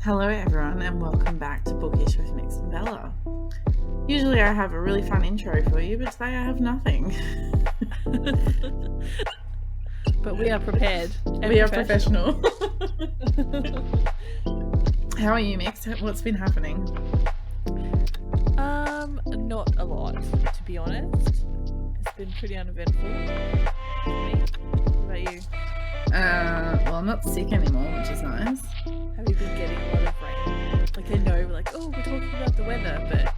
Hello everyone and welcome back to Bookish with Mix and Bella. Usually I have a really fun intro for you, but today I have nothing. But we are prepared. We are professional. How are you, Mix? What's been happening? Not a lot, to be honest. It's been pretty uneventful for me. What about you? Well, I'm not sick anymore, which is nice. Have you been getting a lot of rain? Like, I know, we're talking about the weather, but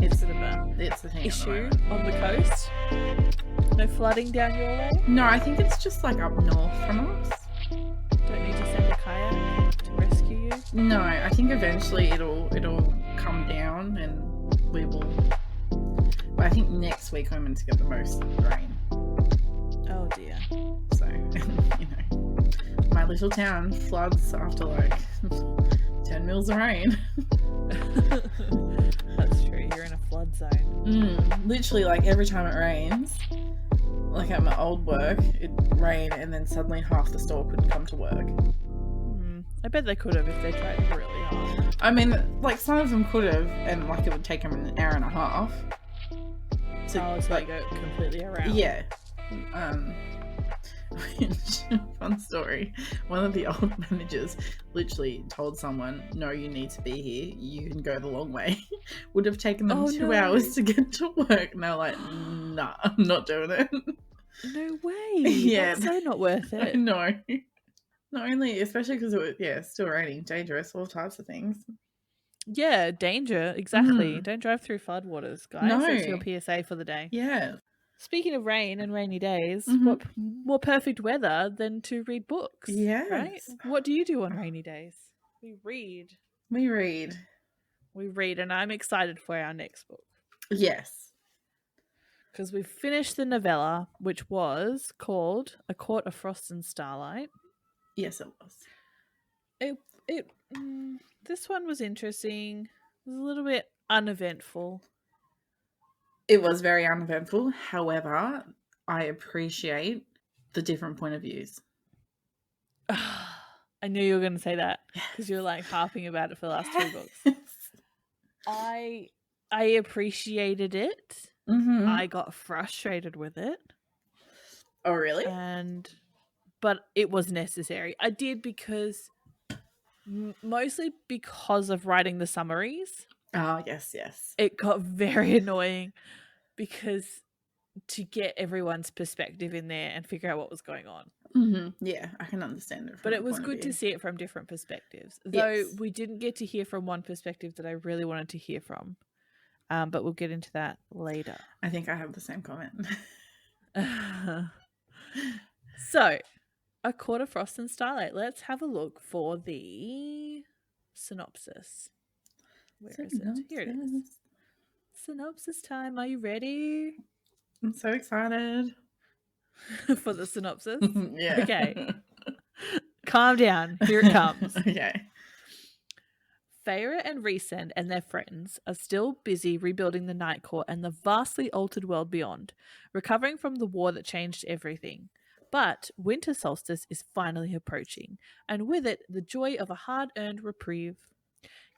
it's sort of It's the thing issue on the coast. No flooding down your way? No, I think it's just like up north from us. Don't need to send a kayak to rescue you? No, I think eventually it'll come down and we will. But I think next week I'm going to get the most rain. Oh dear. So, my little town floods after like 10 mils of rain. That's true, you're in a flood zone. Literally, like every time it rains, like at my old work, it'd rain and then suddenly half the store couldn't come to work. I bet they could have if they tried really hard. I mean, like some of them could have, and like it would take them an hour and a half. So they go completely around. Yeah. Fun story. One of the old managers literally told someone, "No, you need to be here. You can go the long way." Would have taken them 2 hours to get to work. And they're like, "Nah, I'm not doing it." No way. Yeah, that's so not worth it. No, not only, especially because it was still raining, dangerous, all types of things. Yeah, danger, exactly. Don't drive through floodwaters, guys. No. That's your PSA for the day. Yeah. Speaking of rain and rainy days, what more perfect weather than to read books? Yes. Right? What do you do on rainy days? We read. We read, and I'm excited for our next book. Yes. Because we've finished the novella, which was called A Court of Frost and Starlight. Yes, it was. This one was interesting. It was a little bit uneventful. It was very uneventful. However, I appreciate the different point of views. I knew you were going to say that because you were like harping about it for the last 2 books. I appreciated it. I got frustrated with it. Oh, really? But it was necessary. I did mostly because of writing the summaries. Oh, yes. It got very annoying because to get everyone's perspective in there and figure out what was going on. Yeah, I can understand it. But it was good to see it from different perspectives. Though we didn't get to hear from one perspective that I really wanted to hear from. But we'll get into that later. I think I have the same comment. So, A Court of Frost and Starlight. Let's have a look for the synopsis. Where is it? Here it is. Synopsis time. Are you ready? I'm so excited. For the synopsis? Yeah. Okay. Calm down. Here it comes. Okay. Feyre and Rhysand and their friends are still busy rebuilding the Night Court and the vastly altered world beyond, recovering from the war that changed everything. But winter solstice is finally approaching, and with it, the joy of a hard-earned reprieve.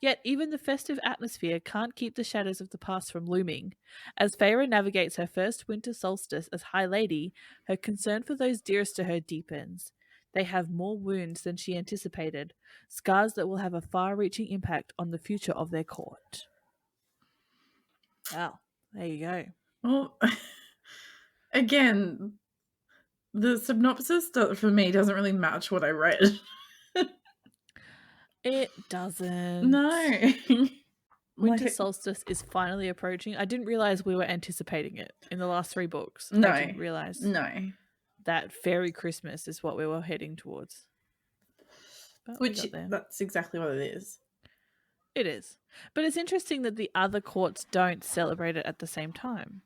Yet even the festive atmosphere can't keep the shadows of the past from looming. As Feyre navigates her first winter solstice as High Lady, her concern for those dearest to her deepens. They have more wounds than she anticipated, scars that will have a far-reaching impact on the future of their court. Well, there you go. Well, again, the synopsis for me doesn't really match what I read. It doesn't. No. Winter solstice is finally approaching. I didn't realize we were anticipating it in the last 3 books. No. I didn't realize. No. That fairy Christmas is what we were heading towards. But that's exactly what it is. It is. But it's interesting that the other courts don't celebrate it at the same time,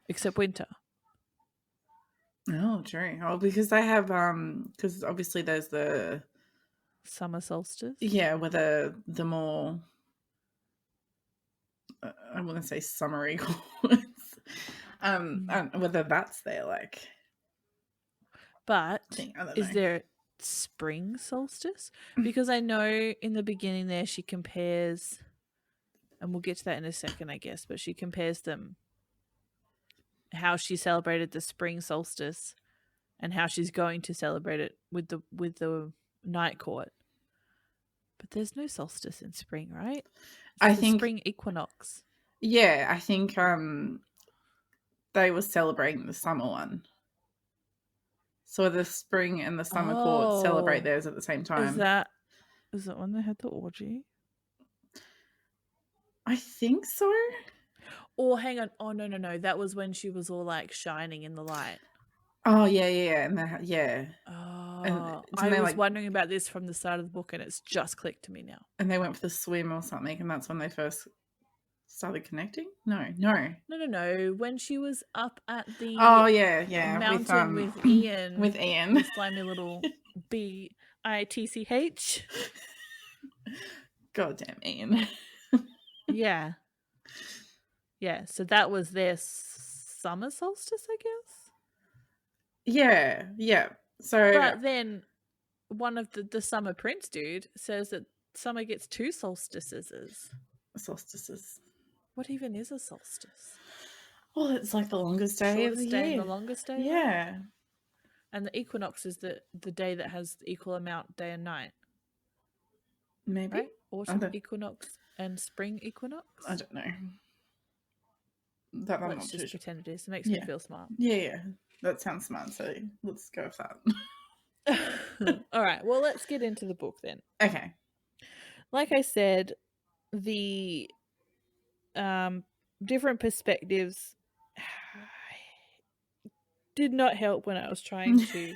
except winter. Oh, true. Oh, because they have, because obviously there's the summer solstice. Yeah, with the more, I wouldn't say summery courts. Whether that's there, like. But is there spring solstice, because I know in the beginning there she compares, and we'll get to that in a second, I guess, but she compares them, how she celebrated the spring solstice and how she's going to celebrate it with the night court. But there's no solstice in spring, right? I the think spring equinox. Yeah, I think they were celebrating the summer one. So the spring and the summer court celebrate theirs at the same time. Is that when they had the orgy? I think so. Or hang on. Oh, no. That was when she was all like shining in the light. Oh, yeah. And yeah. Oh, I was wondering about this from the start of the book and it's just clicked to me now. And they went for the swim or something and that's when they first started connecting? No. No. When she was up at the mountain with Ian. With Ian. The slimy little bitch. Goddamn Ian. Yeah. Yeah, so that was their summer solstice, I guess? Yeah. So, but then one of the summer prince dude says that summer gets 2 solstices. Solstices. What even is a solstice? Well, it's like the longest day of the year. And the longest day. Yeah. Right? And the equinox is the day that has the equal amount day and night. Maybe. Right? Autumn equinox and spring equinox. I don't know. Let's just pretend it is. It makes me feel smart. Yeah. That sounds smart. So let's go with that. All right. Well, let's get into the book then. Okay. Like I said, the different perspectives did not help when I was trying to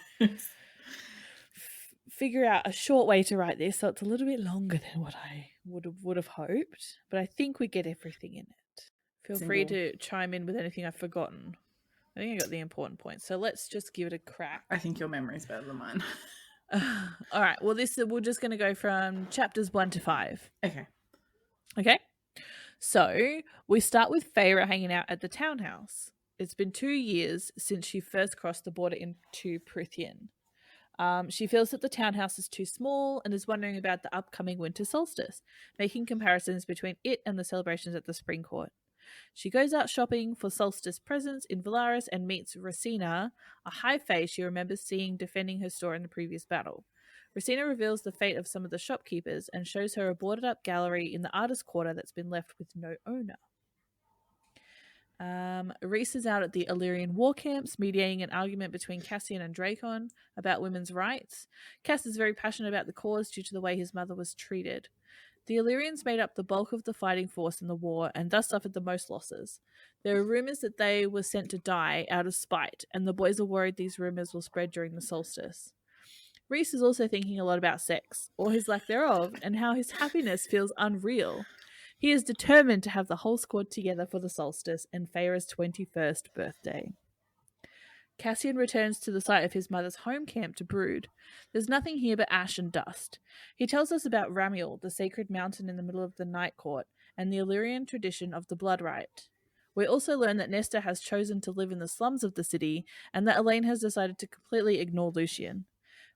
figure out a short way to write this, so it's a little bit longer than what I would have hoped, but I think we get everything in it. Feel free to chime in with anything I've forgotten. I think I got the important points, so let's just give it a crack. I think your memory is better than mine. All right, well, we're just going to go from chapters 1 to 5. Okay? So, we start with Feyre hanging out at the townhouse. It's been 2 years since she first crossed the border into Prythian. She feels that the townhouse is too small and is wondering about the upcoming winter solstice, making comparisons between it and the celebrations at the spring court. She goes out shopping for solstice presents in Valaris and meets Racina, a high fae she remembers seeing defending her store in the previous battle. Racina reveals the fate of some of the shopkeepers and shows her a boarded-up gallery in the artist quarter that's been left with no owner. Rhys is out at the Illyrian war camps, mediating an argument between Cassian and Dracon about women's rights. Cass is very passionate about the cause due to the way his mother was treated. The Illyrians made up the bulk of the fighting force in the war and thus suffered the most losses. There are rumours that they were sent to die out of spite, and the boys are worried these rumours will spread during the solstice. Rhys is also thinking a lot about sex, or his lack thereof, and how his happiness feels unreal. He is determined to have the whole squad together for the solstice and Feyre's 21st birthday. Cassian returns to the site of his mother's home camp to brood. There's nothing here but ash and dust. He tells us about Ramiel, the sacred mountain in the middle of the night court, and the Illyrian tradition of the blood rite. We also learn that Nesta has chosen to live in the slums of the city, and that Elaine has decided to completely ignore Lucian.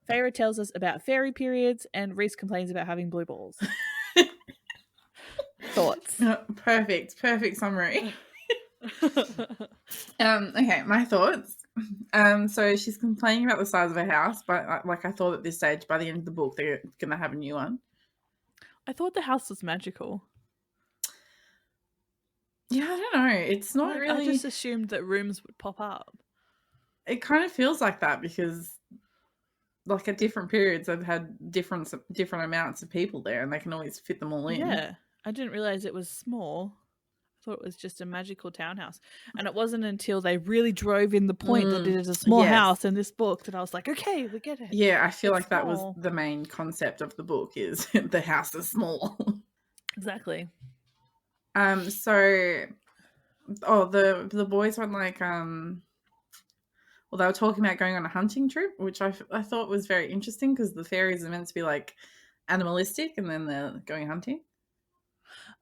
Feyre tells us about fairy periods, and Rhys complains about having blue balls. Thoughts? Perfect summary. Okay, my thoughts. So she's complaining about the size of her house, but I thought at this stage, by the end of the book, they're gonna have a new one. I thought the house was magical. Yeah, I don't know. It's not really. I just assumed that rooms would pop up. It kind of feels like that because, like, at different periods, they've had different amounts of people there, and they can always fit them all in. Yeah, I didn't realize it was small. I thought it was just a magical townhouse, and it wasn't until they really drove in the point that it is a small house in this book that I was like, okay, we get it. Yeah, I feel like that was the main concept of the book: is the house is small. Exactly. So, the boys were like, well, they were talking about going on a hunting trip, which I thought was very interesting because the fairies are meant to be like animalistic, and then they're going hunting.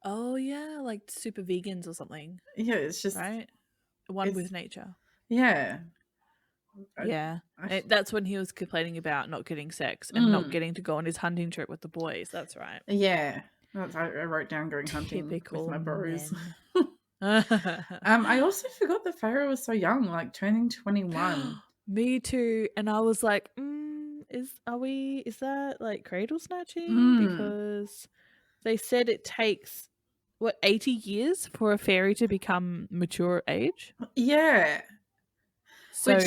Oh yeah, like super vegans or something. Yeah, it's just right. One with nature. Yeah. Yeah. That's when he was complaining about not getting sex and not getting to go on his hunting trip with the boys. That's right. Yeah. I wrote down going hunting Typical with my bros. men. I also forgot that Pharaoh was so young, like turning 21. Me too. And I was like, is that like cradle snatching? Mm. Because they said it takes 80 years for a fairy to become mature age. Yeah. So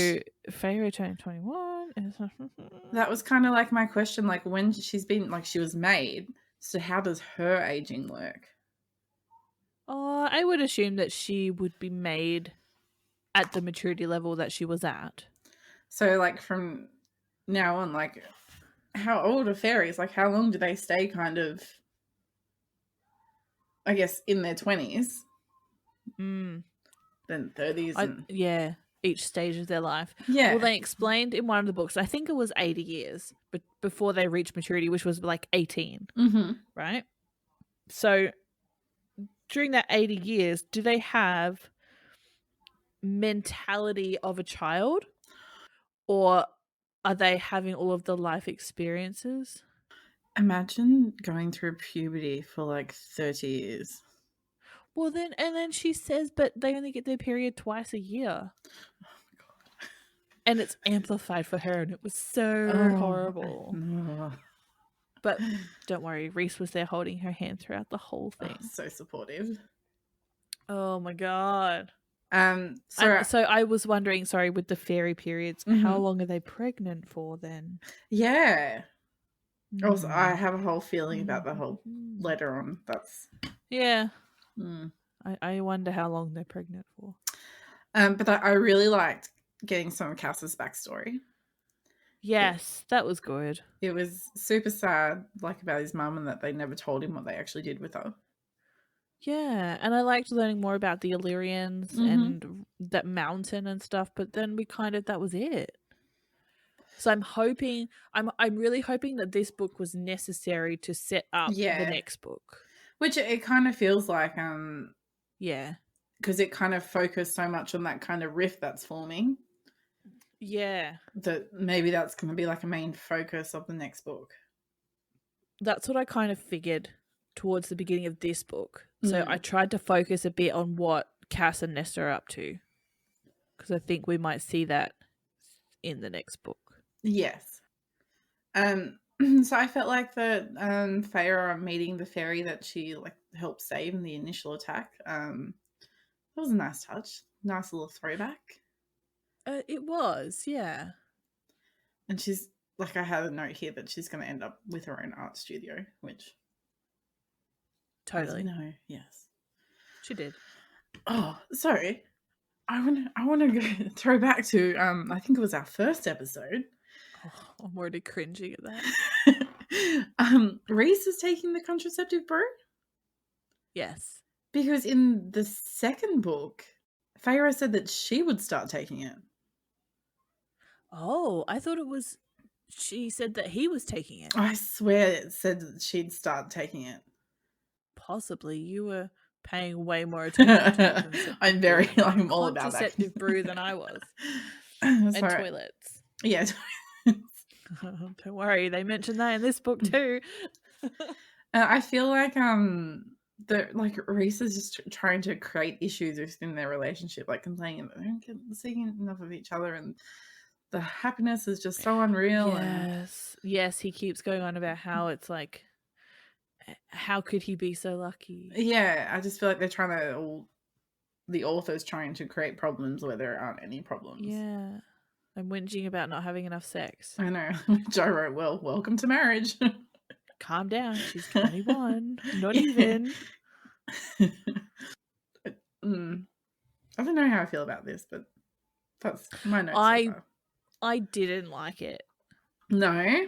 Pharaoh turned 21. That was kind of like my question, like when she's been, like she was made, so how does her aging work? Oh, I would assume that she would be made at the maturity level that she was at. So like from now on, like how old are fairies? Like how long do they stay kind of, I guess, in their 20s? Then 30s and... Yeah, each stage of their life. Yeah. Well, they explained in one of the books, I think it was 80 years, but before they reached maturity, which was like 18, right? So during that 80 years, do they have mentality of a child, or are they having all of the life experiences? Imagine going through puberty for like 30 years. Well, then she says, but they only get their period twice a year. Oh my God. And it's amplified for her, and it was so horrible. No. But don't worry, Reese was there holding her hand throughout the whole thing. So supportive. Oh my God. So I was wondering, sorry, with the fairy periods, how long are they pregnant for then? Yeah. Also, I have a whole feeling about the whole later on. That's... Yeah. I wonder how long they're pregnant for. But I really liked getting some of Cass's backstory. Yes, that was good. It was super sad, like about his mum, and that they never told him what they actually did with her. Yeah, and I liked learning more about the Illyrians and that mountain and stuff, but then that was it. So I'm really hoping that this book was necessary to set up the next book. Which it kind of feels like, yeah. Because it kind of focused so much on that kind of rift that's forming. Yeah. That maybe that's going to be like a main focus of the next book. That's what I kind of figured towards the beginning of this book. So I tried to focus a bit on what Cass and Nesta are up to, because I think we might see that in the next book. Yes. So I felt like the Feyre meeting the fairy that she like helped save in the initial attack. That was a nice touch. Nice little throwback. It was, yeah. And she's like, I had a note here that she's going to end up with her own art studio, which totally no, yes, she did. Oh, sorry. I want to go throw back to I think it was our first episode. Oh, I'm already cringing at that. Reese is taking the contraceptive brew. Yes, because in the second book, Feyre said that she would start taking it. Oh, I thought it was. She said that he was taking it. I swear it said that she'd start taking it. Possibly. You were paying way more attention to I'm all about that. Contraceptive brew than I was. And toilets. Yeah. Don't worry, they mentioned that in this book too. I feel like Reese is just trying to create issues within their relationship, like complaining that they don't get seeing enough of each other, and the happiness is just so unreal. Yes, he keeps going on about how it's like, how could he be so lucky? Yeah, I just feel like they're trying to, the author's trying to create problems where there aren't any problems. Yeah. I'm whinging about not having enough sex. I know. Which I wrote, well, welcome to marriage. Calm down. She's 21. Not even. I don't know how I feel about this, but that's my notes. I didn't like it. No.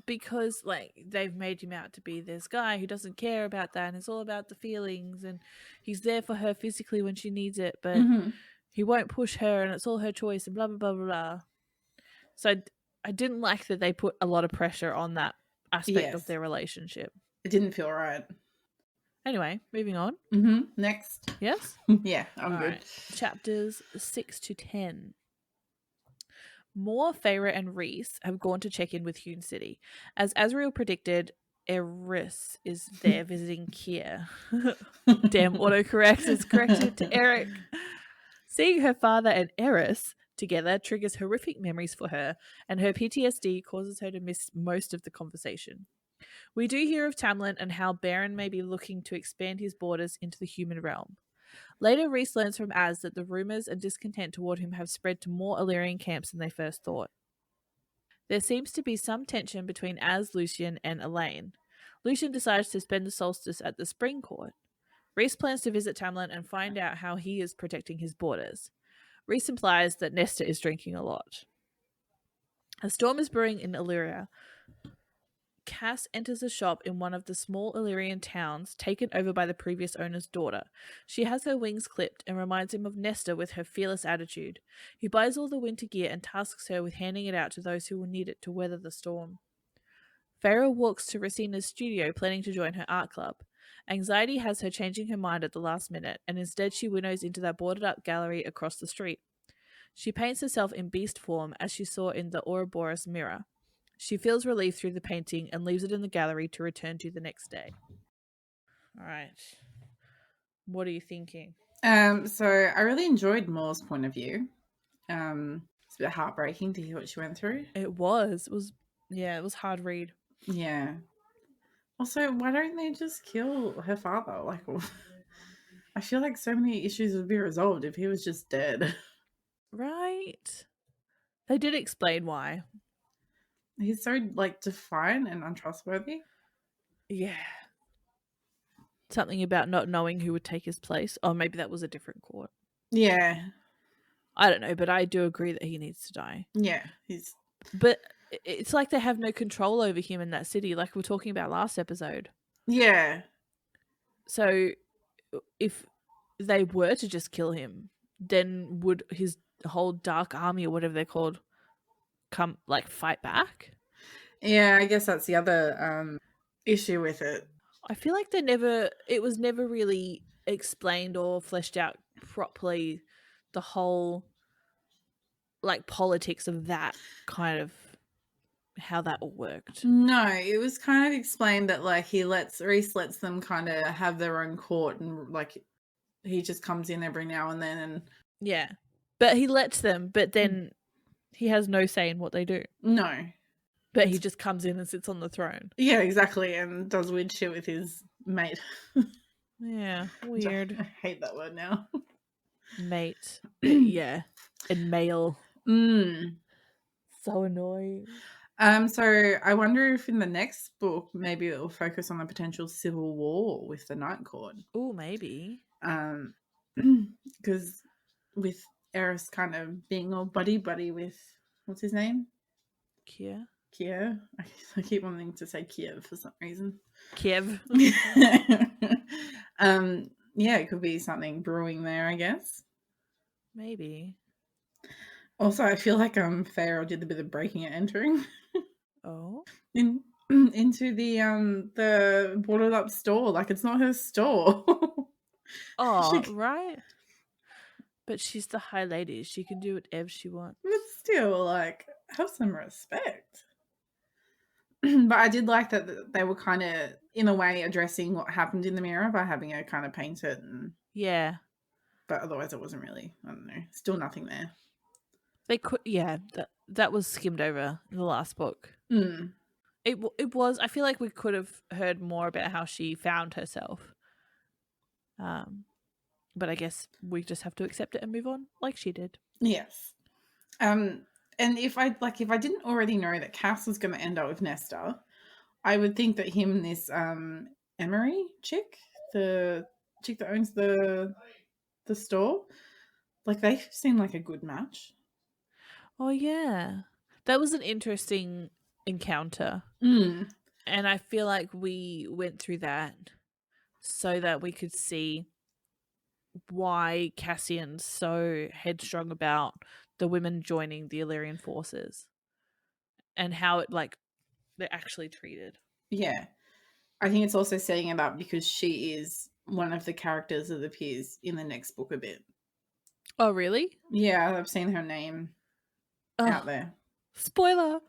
Because, like, they've made him out to be this guy who doesn't care about that, and it's all about the feelings, and he's there for her physically when she needs it, but he won't push her, and it's all her choice, and blah, blah, blah, blah, blah. So I didn't like that they put a lot of pressure on that aspect of their relationship. It didn't feel right. Anyway, moving on. Next. Yes? Yeah, I'm good. Right. Chapters 6 to 10. Moore, Feyre, and Rhys have gone to check in with Hune City. As Azriel predicted, Eris is there visiting Kier. Damn, autocorrect is corrected to Eric. Seeing her father and Eris together triggers horrific memories for her, and her PTSD causes her to miss most of the conversation. We do hear of Tamlin and how Beren may be looking to expand his borders into the human realm. Later, Rhys learns from Az that the rumours and discontent toward him have spread to more Illyrian camps than they first thought. There seems to be some tension between Az, Lucian, and Elaine. Lucian decides to spend the solstice at the Spring Court. Rhys plans to visit Tamlin and find out how he is protecting his borders. Rhys implies that Nesta is drinking a lot. A storm is brewing in Illyria. Cass enters a shop in one of the small Illyrian towns taken over by the previous owner's daughter. She has her wings clipped and reminds him of Nesta with her fearless attitude. He buys all the winter gear and tasks her with handing it out to those who will need it to weather the storm. Feyre walks to Racina's studio planning to join her art club. Anxiety has her changing her mind at the last minute, and instead she winnows into that boarded-up gallery across the street. She paints herself in beast form as she saw in the Ouroboros mirror. She feels relief through the painting and leaves it in the gallery to return to the next day. All right. What are you thinking? So I really enjoyed Moore's point of view. It's a bit heartbreaking to hear what she went through. It was hard read. Yeah. Also, why don't they just kill her father? Like, I feel like so many issues would be resolved if he was just dead. Right. They did explain why. He's so, like, defiant and untrustworthy. Yeah. Something about not knowing who would take his place. Oh, maybe that was a different court. Yeah. I don't know, but I do agree that he needs to die. Yeah. But it's like they have no control over him in that city, like we were talking about last episode. Yeah. So if they were to just kill him, then would his whole dark army or whatever they're called come, like, fight back? Yeah, I guess that's the other issue with it. I feel like it was never really explained or fleshed out properly, the whole, like, politics of that kind of, how that all worked. No, it was kind of explained that, like, Rhys lets them kind of have their own court, and, like, he just comes in every now and then and... Yeah. But he lets them, but then he has no say in what they do. No. But he just comes in and sits on the throne. Yeah, exactly, and does weird shit with his mate. Yeah, weird. I hate that word now. Mate. Yeah. And male. So annoying. So I wonder if in the next book maybe it will focus on the potential civil war with the Night Court. Oh, maybe. Because with Eris kind of being all buddy with, what's his name? Kier. I keep wanting to say Kiev for some reason. Kiev. Yeah, it could be something brewing there, I guess. Maybe. Also, I feel like Feyre did a bit of breaking and entering. Oh. Into the boarded up store. Like, it's not her store. Oh, right. But she's the high lady. She can do whatever she wants. But still, like, have some respect. But I did like that they were kind of, in a way, addressing what happened in the mirror by having her kind of paint it. Yeah. But otherwise it wasn't really, I don't know, still nothing there. They could, yeah, that was skimmed over in the last book. It was, I feel like we could have heard more about how she found herself. But I guess we just have to accept it and move on like she did. Yes. And if I didn't already know that Cass was going to end up with Nesta, I would think that him and this Emery chick, the chick that owns the store, like, they seem like a good match. Oh yeah, that was an interesting encounter, and I feel like we went through that so that we could see why Cassian's so headstrong about the women joining the Illyrian forces and how it, like, they're actually treated. Yeah. I think it's also setting it up because she is one of the characters that appears in the next book a bit. Oh, really? Yeah, I've seen her name. out there. Spoiler.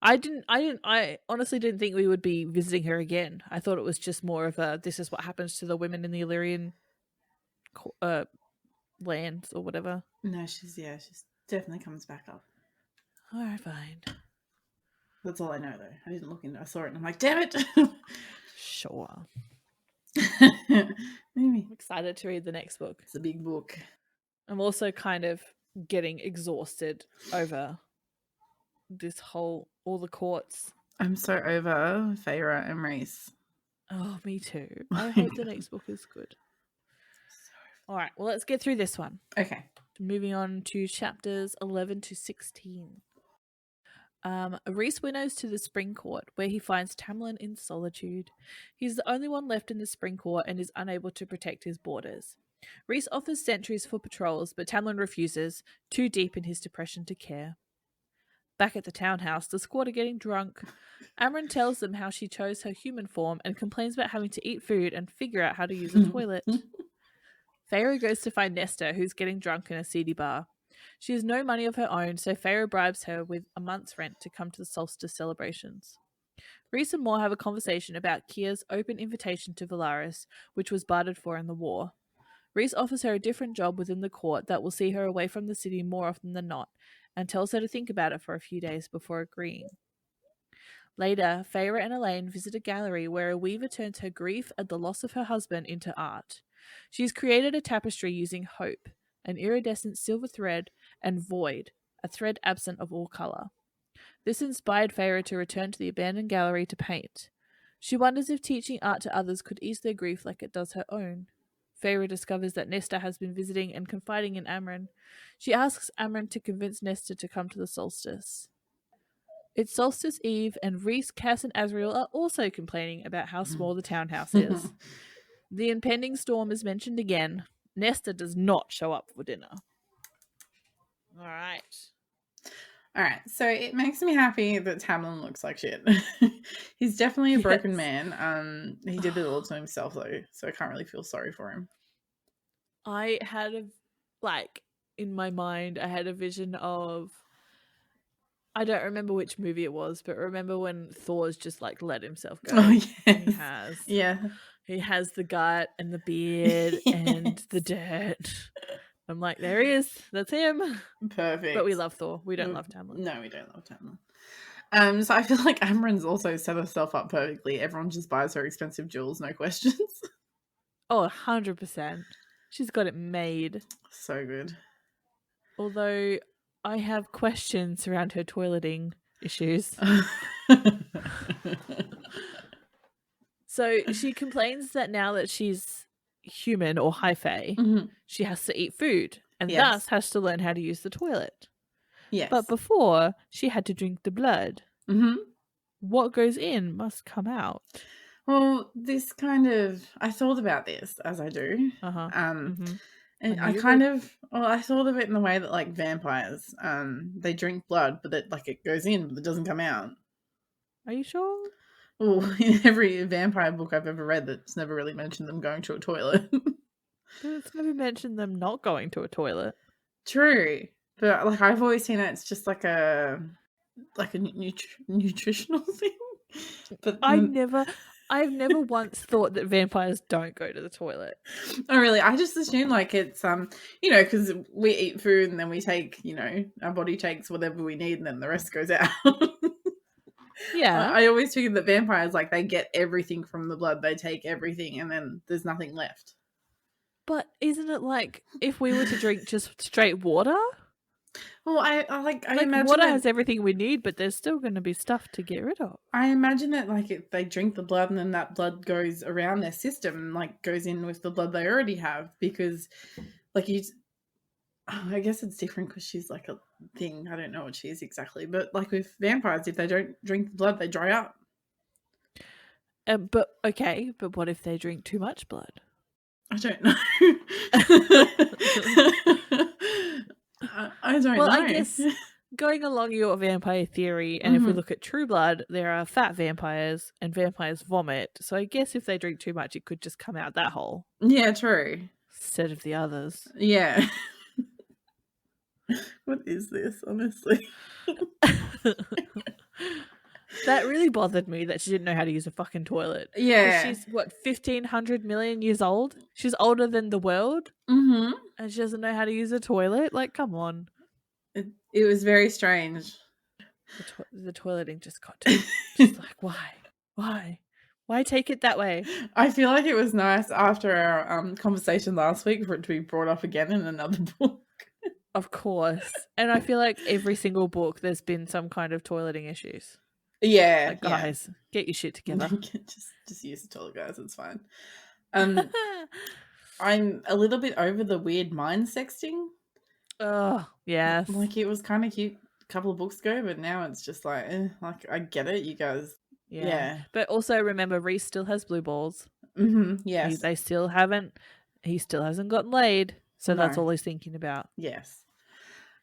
I honestly didn't think we would be visiting her again. I thought it was just more of a, this is what happens to the women in the Illyrian lands or whatever. No, she's definitely comes back up. All right, fine. That's all I know, though. I didn't look into it. I saw it and I'm like, damn it. Sure. Maybe. I'm excited to read the next book. It's a big book. I'm also kind of getting exhausted over this whole, all the courts. I'm so over Feyre and Rhys. Oh, me too. I hope the next book is good. All right, well, let's get through this one. Okay. Moving on to chapters 11 to 16. Rhys winnows to the Spring Court, where he finds Tamlin in solitude. He's the only one left in the Spring Court and is unable to protect his borders. Rhys offers sentries for patrols, but Tamlin refuses, too deep in his depression to care. Back at the townhouse, the squad are getting drunk. Amren tells them how she chose her human form and complains about having to eat food and figure out how to use a toilet. Feyre goes to find Nesta, who's getting drunk in a seedy bar. She has no money of her own, so Feyre bribes her with a month's rent to come to the solstice celebrations. Rhys and Moore have a conversation about Kia's open invitation to Valaris, which was bartered for in the war. Rhys offers her a different job within the court that will see her away from the city more often than not, and tells her to think about it for a few days before agreeing. Later, Feyre and Elaine visit a gallery where a weaver turns her grief at the loss of her husband into art. She's created a tapestry using hope, an iridescent silver thread, and void, a thread absent of all colour. This inspired Feyre to return to the abandoned gallery to paint. She wonders if teaching art to others could ease their grief like it does her own. Feyre discovers that Nesta has been visiting and confiding in Amren. She asks Amren to convince Nesta to come to the solstice. It's Solstice Eve, and Rhys, Cass, and Azriel are also complaining about how small the townhouse is. The impending storm is mentioned again. Nesta does not show up for dinner. All right. So it makes me happy that Tamlin looks like shit. He's definitely a broken man. He did it all to himself, though, so I can't really feel sorry for him. I had in my mind, I had a vision of, I don't remember which movie it was, but remember when Thor's just let himself go? Oh, yes. He has. Yeah. He has the gut and the beard and the dirt. I'm like, there he is. That's him. Perfect. But we love Thor. We don't love Tamlin. No, we don't love Tamlin. So I feel like Amren's also set herself up perfectly. Everyone just buys her expensive jewels, no questions. Oh, 100%. She's got it made. So good. Although I have questions around her toileting issues. So she complains that now that she's human or high fae, she has to eat food and thus has to learn how to use the toilet. Yes. But before, she had to drink the blood. What goes in must come out. Well, this kind of, I thought about this, as I do. And I thought of it in the way that vampires, they drink blood, but it goes in, but it doesn't come out. Are you sure? Well, in every vampire book I've ever read, that's never really mentioned them going to a toilet. But it's never mentioned them not going to a toilet. True, but I've always seen it's just like a nutritional thing. But I've never once thought that vampires don't go to the toilet. Oh, really? I just assume it's because we eat food and then we take our body takes whatever we need and then the rest goes out. Yeah. I always figured that vampires, they get everything from the blood. They take everything and then there's nothing left. But isn't it if we were to drink just straight water? Well, I imagine water has everything we need, but there's still going to be stuff to get rid of. I imagine that if they drink the blood and then that blood goes around their system and goes in with the blood they already have, because I guess it's different because she's a thing. I don't know what she is exactly, but with vampires, if they don't drink the blood, they dry up. But what if they drink too much blood? I don't know. I don't know. Well, I guess going along your vampire theory, and if we look at True Blood, there are fat vampires and vampires vomit. So I guess if they drink too much, it could just come out that hole. Yeah, true. Instead of the others. Yeah. What is this, honestly? That really bothered me that she didn't know how to use a fucking toilet. Yeah. She's, what, 1,500 million years old? She's older than the world? Mm-hmm. And she doesn't know how to use a toilet? Like, come on. It was very strange. The toileting just got to me. Just like, why? Why take it that way? I feel like it was nice after our conversation last week for it to be brought up again in another book. Of course. And I feel like every single book there's been some kind of toileting issues. Yeah. Like, guys, get your shit together. just use the toilet, guys. It's fine. I'm a little bit over the weird mind sexting. Oh, yes. Like, it was kind of cute a couple of books ago, but now it's just like, like, I get it, you guys. Yeah. But also remember, Reese still has blue balls. Mm-hmm. Yes. He still hasn't gotten laid. So that's No. all he's thinking about. Yes.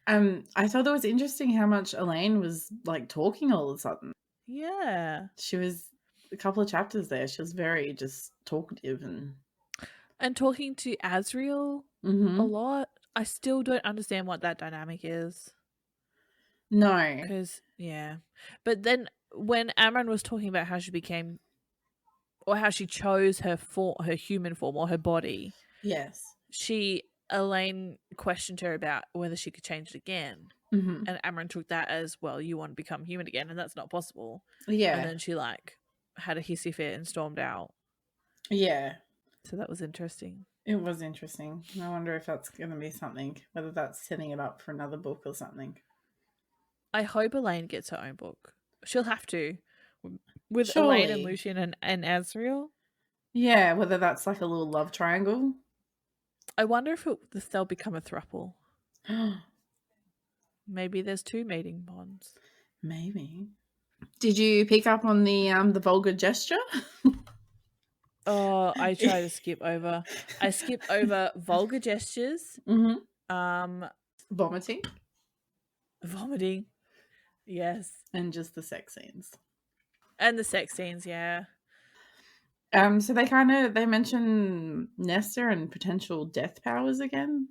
I thought it was interesting how much Elaine was like talking all of a sudden. Yeah. She was a couple of chapters there. She was very just talkative and talking to Azriel a lot. I still don't understand what that dynamic is. No. Because, yeah. But then when Amran was talking about how she became, or how she chose her human form or her body. Yes. Elaine questioned her about whether she could change it again. Mm-hmm. And Amran took that as, well, you want to become human again, and that's not possible. Yeah. And then she, like, had a hissy fit and stormed out. Yeah. So that was interesting. It was interesting. I wonder if that's going to be something, whether that's setting it up for another book or something. I hope Elaine gets her own book. She'll have to. With Surely. Elaine and Lucian and Azriel. Yeah, whether that's like a little love triangle. I wonder if they'll become a throuple. Maybe there's 2 mating bonds. Maybe. Did you pick up on the vulgar gesture? Oh, I try to skip over. I skip over vulgar gestures. Mm-hmm. Vomiting. Yes. And just the sex scenes. And the sex scenes, yeah. So they mention Nesta and potential death powers again.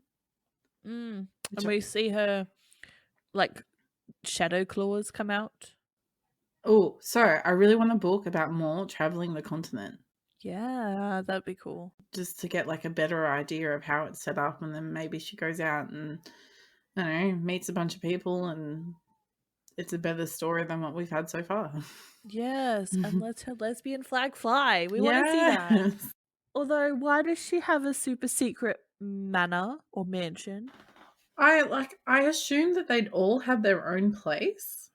And we see her, like, shadow claws come out. Oh, so I really want a book about Maul traveling the continent. Yeah, that'd be cool. Just to get like a better idea of how it's set up, and then maybe she goes out and, I don't know, meets a bunch of people, and it's a better story than what we've had so far. Yes, and let's her lesbian flag fly. We want to see that. Although, why does she have a super secret manor or mansion? I assumed that they'd all have their own place.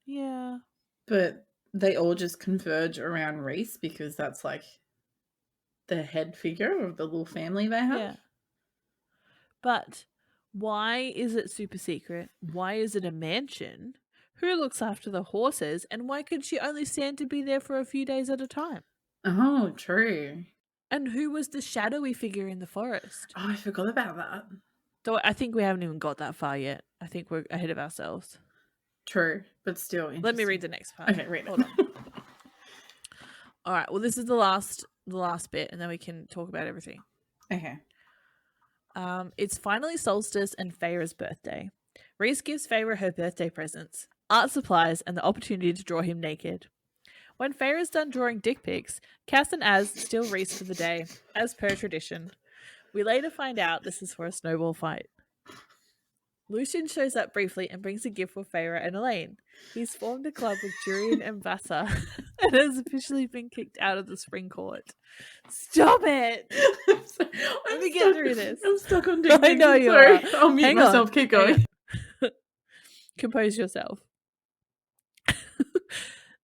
Yeah. But they all just converge around Reese because that's like the head figure of the little family they have. Yeah. But why is it super secret? Why is it a mansion? Who looks after the horses? And why could she only stand to be there for a few days at a time? Oh, true. And who was the shadowy figure in the forest? Oh, I forgot about that. Though I think we haven't even got that far yet. I think we're ahead of ourselves. True, but still. Let me read the next part. Okay, read it. Hold on. All right. Well, this is the last bit, and then we can talk about everything. Okay. It's finally solstice and Feyre's birthday. Reese gives Feyre her birthday presents, art supplies, and the opportunity to draw him naked. When Feyre's done drawing dick pics, Cass and Az steal Reese for the day, as per tradition. We later find out this is for a snowball fight. Lucian shows up briefly and brings a gift for Feyre and Elaine. He's formed a club with Durian and Vassa and has officially been kicked out of the spring court. Stop it! Let me get through this. I'm stuck on dick pics. I know you Sorry. are. I'll mute myself. Keep going. Compose yourself.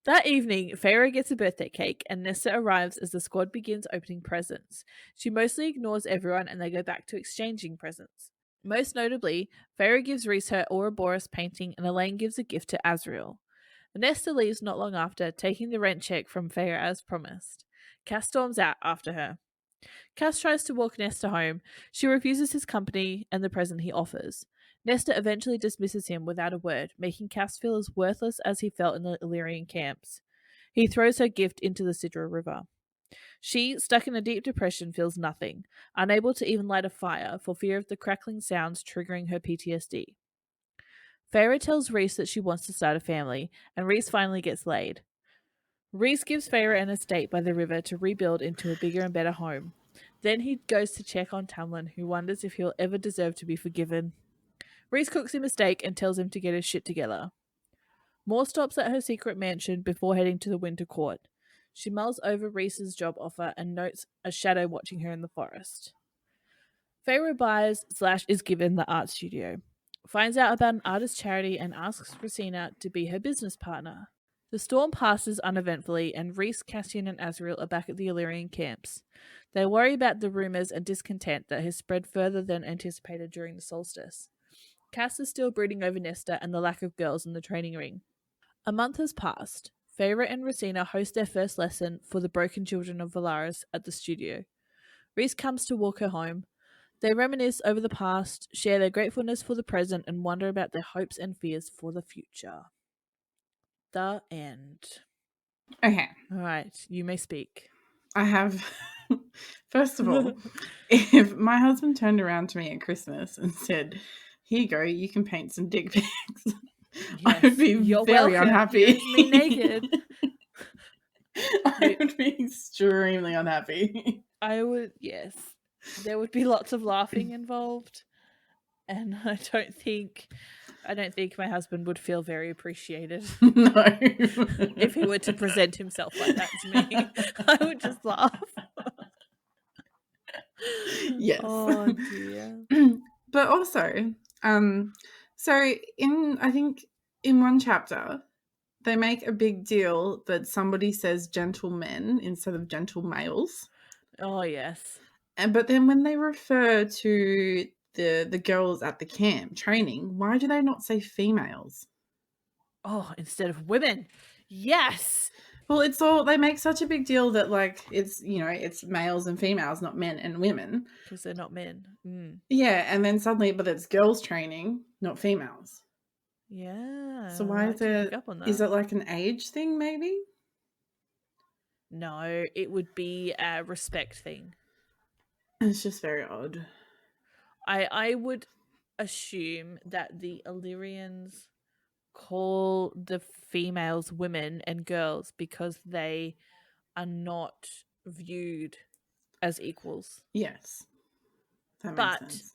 That evening, Feyre gets a birthday cake and Nesta arrives as the squad begins opening presents. She mostly ignores everyone and they go back to exchanging presents. Most notably, Feyre gives Reese her Ouroboros painting and Elaine gives a gift to Azriel. Nesta leaves not long after, taking the rent check from Feyre as promised. Cass storms out after her. Cass tries to walk Nesta home. She refuses his company and the present he offers. Nesta eventually dismisses him without a word, making Cass feel as worthless as he felt in the Illyrian camps. He throws her gift into the Sidra River. She, stuck in a deep depression, feels nothing, unable to even light a fire for fear of the crackling sounds triggering her PTSD. Feyre tells Rhys that she wants to start a family, and Rhys finally gets laid. Rhys gives Feyre an estate by the river to rebuild into a bigger and better home. Then he goes to check on Tamlin, who wonders if he'll ever deserve to be forgiven. Rhys cooks him a steak and tells him to get his shit together. Moore stops at her secret mansion before heading to the Winter Court. She mulls over Rhys's job offer and notes a shadow watching her in the forest. Feyre buys / is given the art studio, finds out about an artist charity and asks Rosina to be her business partner. The storm passes uneventfully, and Rhys, Cassian, and Azriel are back at the Illyrian camps. They worry about the rumours and discontent that has spread further than anticipated during the solstice. Cass is still brooding over Nesta and the lack of girls in the training ring. A month has passed. Feyre and Rosina host their first lesson for the broken children of Valaris at the studio. Rhys comes to walk her home. They reminisce over the past, share their gratefulness for the present, and wonder about their hopes and fears for the future. The end. Okay. All right, you may speak. I have, first of all, if my husband turned around to me at Christmas and said, "Here you go, you can paint some dick pics," I would be very unhappy. Here's me naked. I would be extremely unhappy. I would, yes. There would be lots of laughing involved, and I don't think my husband would feel very appreciated. No. If he were to present himself like that to me, I would just laugh. Yes. Oh dear. But also, so I think in one chapter, they make a big deal that somebody says gentlemen instead of gentle males. Oh yes. But then when they refer to the girls at the camp training, why do they not say females? Oh, instead of women. Yes. Well, they make such a big deal that like it's males and females, not men and women. Because they're not men. Mm. Yeah, and then suddenly, but it's girls training, not females. Yeah. So why is it? Is it like an age thing, maybe? No, it would be a respect thing. It's just very odd. I would assume that the Illyrians call the females women and girls because they are not viewed as equals. Yes. That makes sense.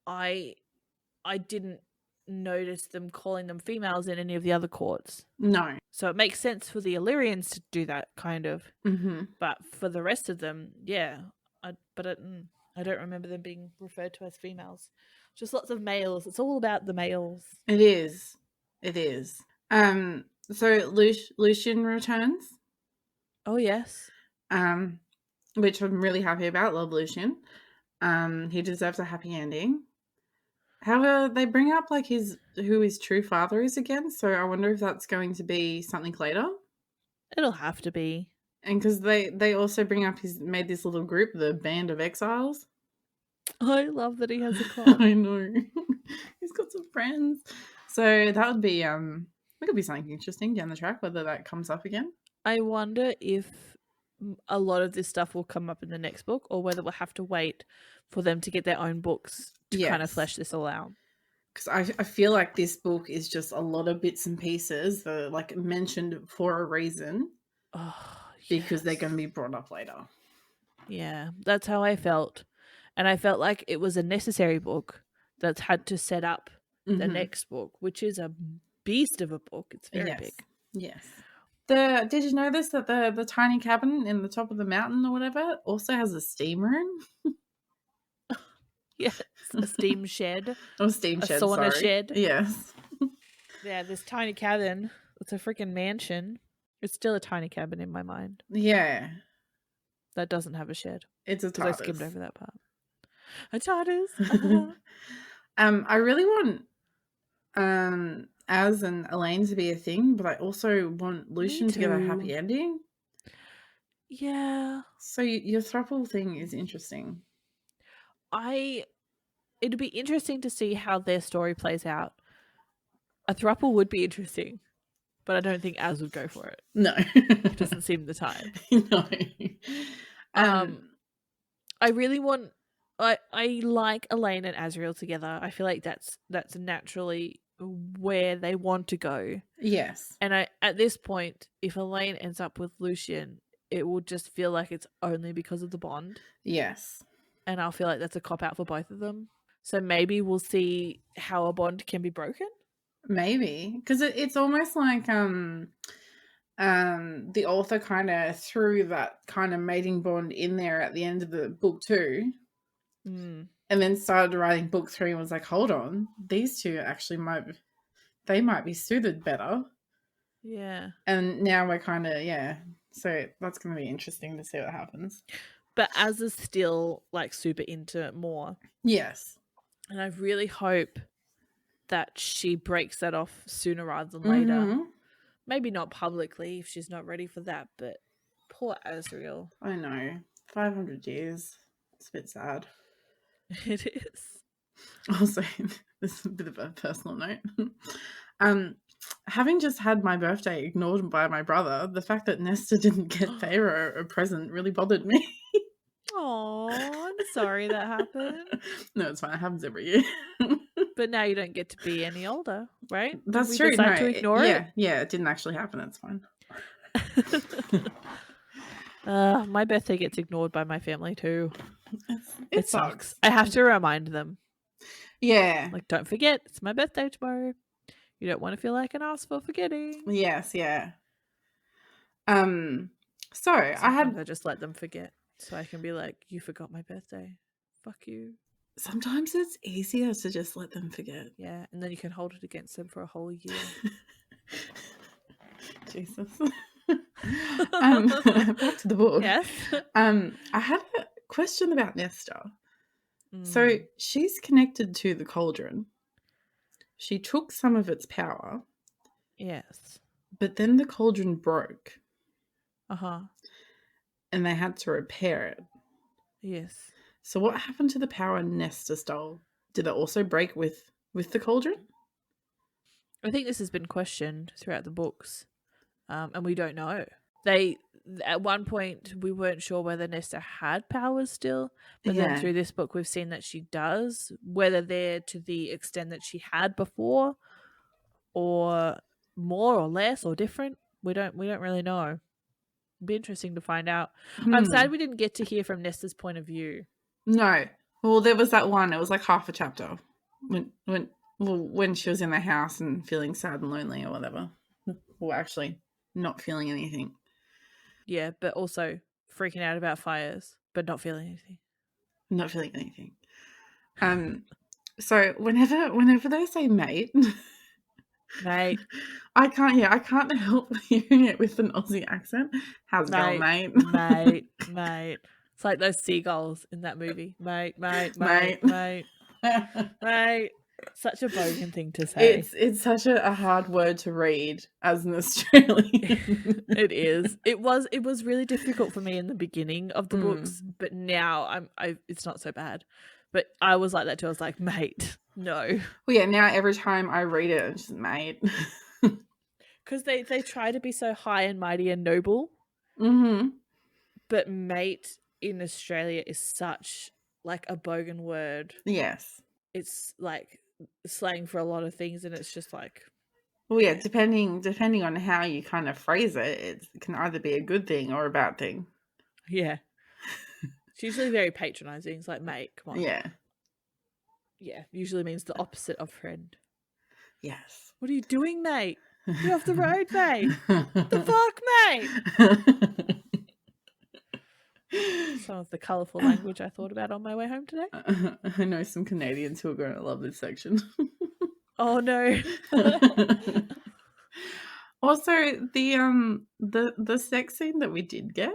I didn't notice them calling them females in any of the other courts. No. So it makes sense for the Illyrians to do that kind of. Mm-hmm. But for the rest of them, yeah. I don't remember them being referred to as females. Just lots of males. It's all about the males. It is. So Lucian returns. Oh yes. Which I'm really happy about. Love Lucian. He deserves a happy ending. However, they bring up like who his true father is again. So I wonder if that's going to be something later. It'll have to be. And because they also bring up he's made this little group, the Band of Exiles. I love that he has a cult. I know. He's got some friends. So that would be that could be something interesting down the track, whether that comes up again. I wonder if a lot of this stuff will come up in the next book, or whether we'll have to wait for them to get their own books to kind of flesh this all out. Because I feel like this book is just a lot of bits and pieces that are like mentioned for a reason. Oh, because they're going to be brought up later. Yeah, that's how I felt. And I felt like it was a necessary book that's had to set up the next book, which is a beast of a book. It's very big. Yes. Did you notice that the tiny cabin in the top of the mountain or whatever also has a steam room? Yes, a steam shed. Oh, steam shed, a sauna shed. Yes. Yeah, this tiny cabin. It's a freaking mansion. It's still a tiny cabin in my mind. Yeah. That doesn't have a shed. It's a TARDIS. I skimmed over that part. A TARDIS. I really want Az and Elaine to be a thing, but I also want Lucian to get a happy ending. Yeah. So your throuple thing is interesting. It'd be interesting to see how their story plays out. A throuple would be interesting, but I don't think Az would go for it. No. It doesn't seem the time. No. I really want I like Elaine and Azriel together. I feel like that's naturally where they want to go. Yes. And at this point, if Elaine ends up with Lucian, it will just feel like it's only because of the bond. Yes. And I'll feel like that's a cop out for both of them. So maybe we'll see how a bond can be broken. Maybe. Because it's almost like the author kind of threw that kind of mating bond in there at the end of the book 2. Mm. And then started writing book 3 and was like, hold on, these two actually might be suited better. Yeah. And now we're kind of, so that's going to be interesting to see what happens. But Az is still like super into it more. Yes. And I really hope that she breaks that off sooner rather than later. Mm-hmm. Maybe not publicly if she's not ready for that, but poor Azriel. I know. 500 years. It's a bit sad. It is. Also, this is a bit of a personal note. Having just had my birthday ignored by my brother, the fact that Nesta didn't get Feyre a present really bothered me. Oh, I'm sorry that happened. No, it's fine. It happens every year. But now you don't get to be any older, right? That's true. Decide to ignore it? Yeah, it didn't actually happen. That's fine. My birthday gets ignored by my family too. It sucks. I have to remind them. Yeah. Like, don't forget, it's my birthday tomorrow. You don't want to feel like an ass for forgetting. Yes, yeah. So Sometimes I just let them forget. So I can be like, you forgot my birthday. Fuck you. Sometimes it's easier to just let them forget. Yeah, and then you can hold it against them for a whole year. Jesus. Back to the book. Yes. I had a question about Nesta. Mm. So she's connected to the cauldron. She took some of its power. Yes. But then the cauldron broke. Uh-huh. And they had to repair it. Yes. So what happened to the power Nesta stole? Did it also break with the cauldron? I think this has been questioned throughout the books. And we don't know. At one point, we weren't sure whether Nesta had powers still. But then through this book, we've seen that she does. Whether they're to the extent that she had before, or more or less or different, we don't really know. It'd be interesting to find out. I'm sad we didn't get to hear from Nesta's point of view. No. Well, there was that one. It was like half a chapter when she was in the house and feeling sad and lonely or whatever. Well, actually, not feeling anything. Yeah, but also freaking out about fires, but not feeling anything. Not feeling anything. So whenever they say mate, mate, I can't help hearing it with an Aussie accent. How's it going, mate? mate. It's like those seagulls in that movie. Mate. Such a bogan thing to say. It's such a hard word to read as an Australian. It is. It was really difficult for me in the beginning of the books, but now it's not so bad. But I was like that too. I was like, mate, no. Well, yeah. Now every time I read it, it's just mate. Because they try to be so high and mighty and noble. Mm-hmm. But mate in Australia is such like a bogan word. Yes. It's like slang for a lot of things, and it's just like, well, yeah, depending on how you kind of phrase it, it can either be a good thing or a bad thing. Yeah. It's usually very patronizing. It's like, mate, come on. Yeah. Yeah, usually means the opposite of friend. Yes. What are you doing, mate? You're off the road, mate. The fuck, mate? Some of the colourful language I thought about on my way home today. I know some Canadians who are going to love this section. Oh no. Also, the sex scene that we did get.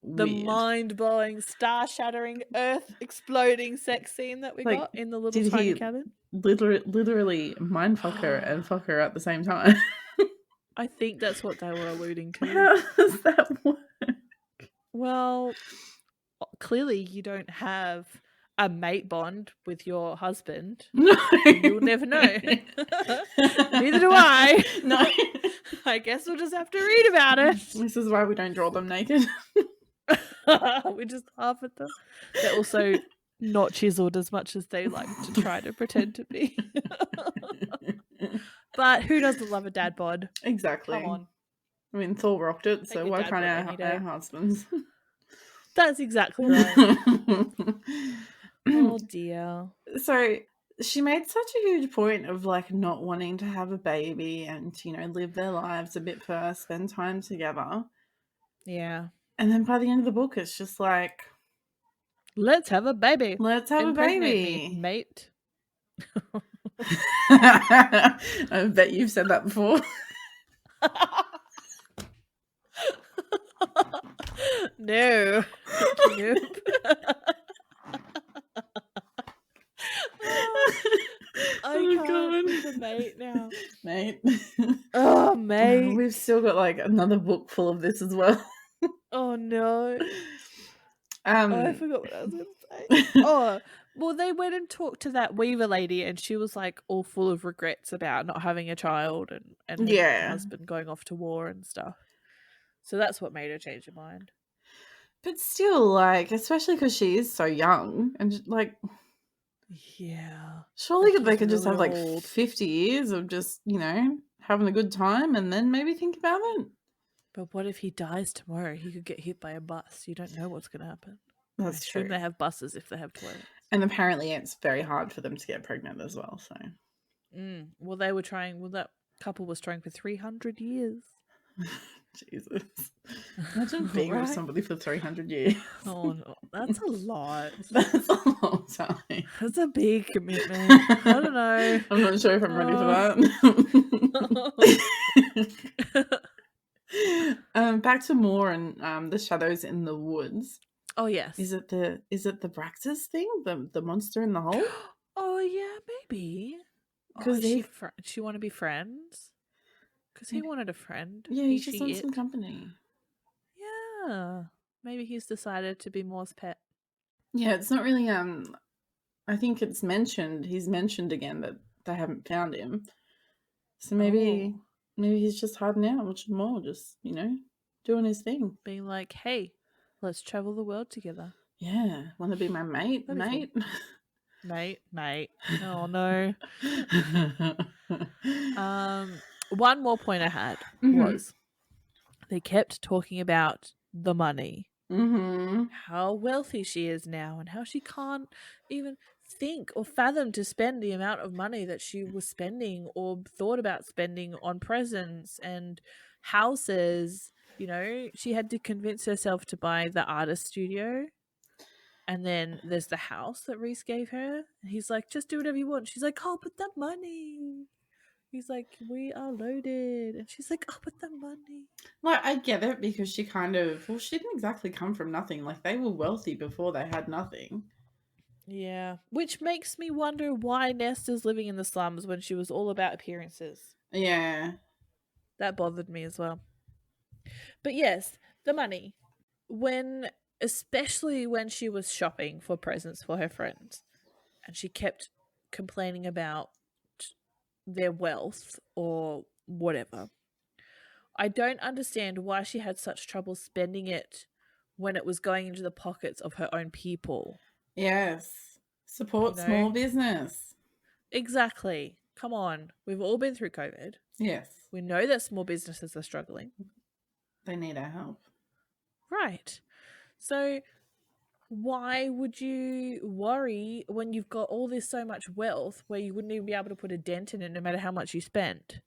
The mind-blowing, star-shattering, earth-exploding sex scene that we got in the little tiny cabin. Literally mindfuck her and fuck her at the same time. I think that's what they were alluding to. How does that work? Well, clearly you don't have a mate bond with your husband. No. You'll never know. Neither do I. No. I guess we'll just have to read about it. This is why we don't draw them naked. We just laugh at them. They're also not chiseled as much as they like to try to pretend to be. But who doesn't love a dad bod? Exactly. Come on. I mean, Thor rocked it, so Take a why dad can't bod any day. our husbands? That's exactly right. Oh dear. So she made such a huge point of like not wanting to have a baby and, you know, live their lives a bit first, spend time together. Yeah. And then by the end of the book, it's just like, let's have a baby. Let's have Impregnate a baby. Me, mate. I bet you've said that before. No. Nope. I can't with the mate now. Mate. Oh, mate. We've still got like another book full of this as well. Oh no. I forgot what I was going to say. Oh, well, they went and talked to that Weaver lady, and she was like all full of regrets about not having a child and her husband going off to war and stuff. So that's what made her change her mind. But still, like, especially because she is so young, and like, yeah, surely they could really just have like old. 50 years of just, you know, having a good time, and then maybe think about it. But what if he dies tomorrow? He could get hit by a bus. You don't know what's going to happen. That's true. They have buses if they have toilets. And apparently it's very hard for them to get pregnant as well, so. Well, they were trying, that couple was trying for 300 years. Jesus. Imagine being with somebody for 300 years. Oh, no. That's a lot. That's a long time. That's a big commitment. I don't know. I'm not sure if I'm ready for that. Back to Moore and the shadows in the woods. Oh yes. Is it the Braxis thing? The monster in the hole? Oh yeah, maybe. Because she want to be friends. Because he wanted a friend. Yeah, he just wants some company. Yeah, maybe he's decided to be Moore's pet. Yeah, it's not really. I think it's mentioned. He's mentioned again that they haven't found him. So maybe he's just hiding out, watching Moore, just, you know, doing his thing, being like, "Hey, let's travel the world together." Yeah, want to be my mate, mate? Cool. Mate. Oh no. One more point I had was they kept talking about the money, how wealthy she is now, and how she can't even think or fathom to spend the amount of money that she was spending or thought about spending on presents and houses. You know, she had to convince herself to buy the artist studio. And then there's the house that Reese gave her. He's like, just do whatever you want. She's like, oh, but the money. He's like, we are loaded. And she's like, oh, but the money. Like, I get it because she kind of, well, she didn't exactly come from nothing. Like, they were wealthy before they had nothing. Yeah. Which makes me wonder why Nesta's living in the slums when she was all about appearances. Yeah. That bothered me as well. But yes, the money. Especially when she was shopping for presents for her friends, and she kept complaining about their wealth or whatever. I don't understand why she had such trouble spending it when it was going into the pockets of her own people. Yes. Support small business. Exactly. Come on. We've all been through COVID. Yes. We know that small businesses are struggling. They need our help. Right. So why would you worry when you've got all this so much wealth where you wouldn't even be able to put a dent in it no matter how much you spent?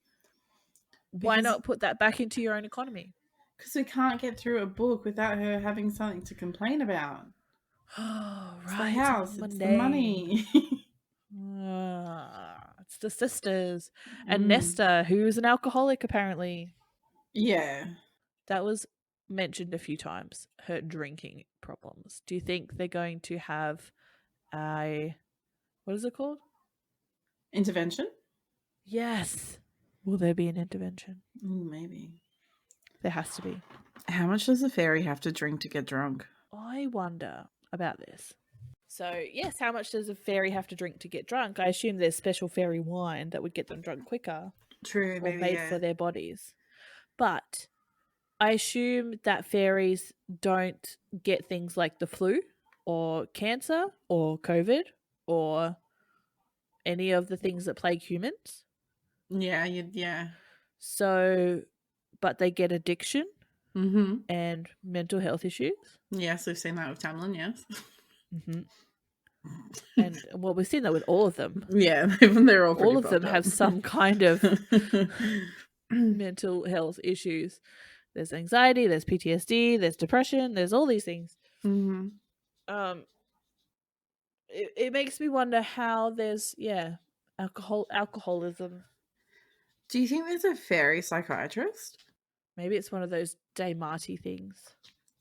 Why not put that back into your own economy? Because we can't get through a book without her having something to complain about. Oh, right. It's the house. It's the money. It's the sisters. And Nesta, who's an alcoholic apparently. Yeah. That was mentioned a few times, her drinking problems. Do you think they're going to have what is it called? Intervention? Yes. Will there be an intervention? Maybe. There has to be. How much does a fairy have to drink to get drunk? I wonder about this. So, yes, how much does a fairy have to drink to get drunk? I assume there's special fairy wine that would get them drunk quicker. True, or made for their bodies. But I assume that fairies don't get things like the flu or cancer or COVID or any of the things that plague humans. Yeah, yeah. So, but they get addiction Mm-hmm. and mental health issues. Yes, we've seen that with Tamlin, yes. Mm-hmm. And well, we've seen that with all of them. Yeah, they're all pretty All of them fucked have up. some kind of mental health issues. There's anxiety, there's PTSD, there's depression, there's all these things. Mm-hmm. It makes me wonder how there's alcoholism. Do you think there's a fairy psychiatrist? Maybe it's one of those day Marty things.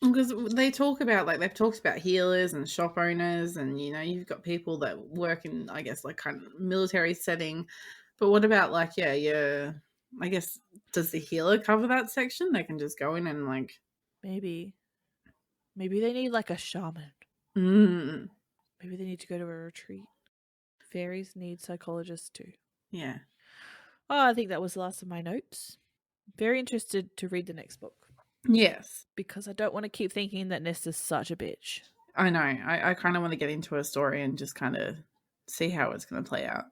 Because they talk about, like, they've talked about healers and shop owners, and, you know, you've got people that work in, I guess, like, kind of military setting. But what about, like, I guess, does the healer cover that section? They can just go in and, like... Maybe they need like a shaman. Mm. Maybe they need to go to a retreat. Fairies need psychologists too. Yeah. Oh, I think that was the last of my notes. Very interested to read the next book. Yes. Because I don't want to keep thinking that Nesta's such a bitch. I know. I kind of want to get into her story and just kind of see how it's going to play out.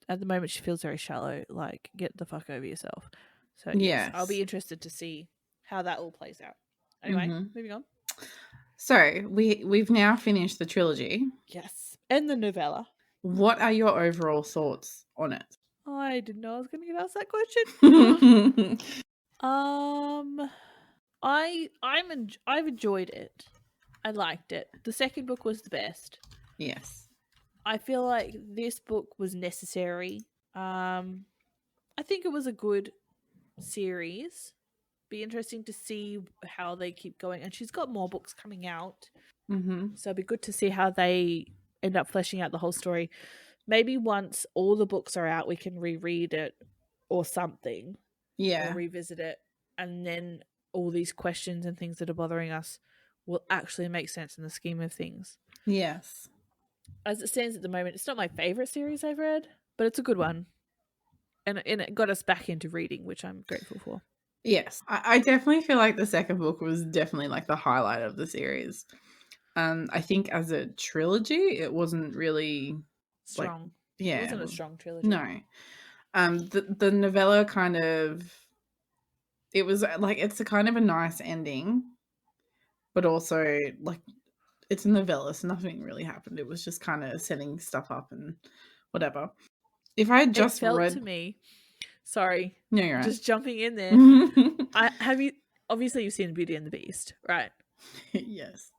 At the moment, she feels very shallow. Like, get the fuck over yourself. So, yes, I'll be interested to see how that all plays out. Anyway, moving on. So, we've now finished the trilogy. Yes. And the novella. What are your overall thoughts on it? I didn't know I was going to get asked that question. I've enjoyed it. I liked it. The second book was the best. Yes. I feel like this book was necessary. I think it was a good series. Be interesting to see how they keep going. And she's got more books coming out. Mm-hmm. So it'd be good to see how they end up fleshing out the whole story. Maybe once all the books are out, we can reread it or something. Yeah. Or revisit it. And then all these questions and things that are bothering us will actually make sense in the scheme of things. Yes. As it stands at the moment, it's not my favorite series I've read, but it's a good one. And it got us back into reading, which I'm grateful for. Yes. I definitely feel like the second book was definitely like the highlight of the series. I think as a trilogy, it wasn't really strong. Like, yeah. It wasn't a strong trilogy. No. The novella kind of... It was like, it's a kind of a nice ending, but also like it's a novella, so nothing really happened. It was just kind of setting stuff up and whatever. If I had just read to me, sorry, no, you're right. Just jumping in there. Obviously you've seen Beauty and the Beast, right? Yes.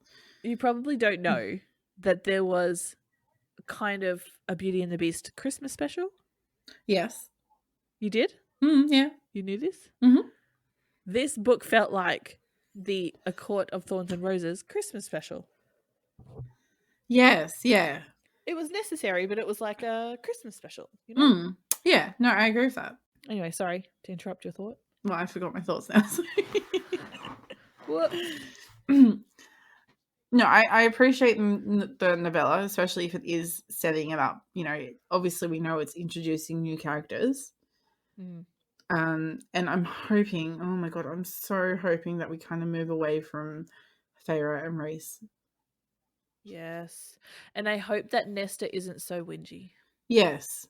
You probably don't know that there was kind of a Beauty and the Beast Christmas special. Yes. You did? Yeah. You knew this? Mm-hmm. This book felt like the A Court of Thorns and Roses Christmas special. Yes, yeah. It was necessary, but it was like a Christmas special, you know? Yeah, no, I agree with that. Anyway, sorry to interrupt your thought. Well, I forgot my thoughts now. So. What? No, I appreciate the novella, especially if it is setting it up. You know, obviously we know it's introducing new characters. And I'm hoping, oh my god, I'm so hoping that we kind of move away from Feyre and Rhys. Yes. And I hope that Nesta isn't so whingy. Yes.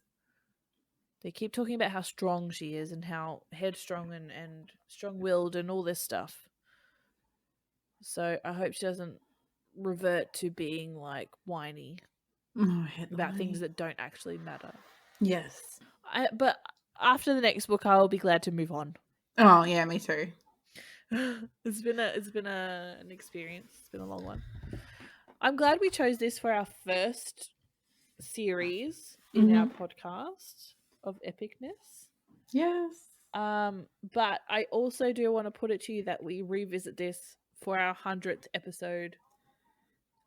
They keep talking about how strong she is and how headstrong and strong-willed and all this stuff. So I hope she doesn't revert to being like whiny about things that don't actually matter. Yes. But after the next book, I will be glad to move on. Oh yeah, me too. It's been an experience. It's been a long one. I'm glad we chose this for our first series in our podcast of epicness. Yes. But I also do want to put it to you that we revisit this for our 100th episode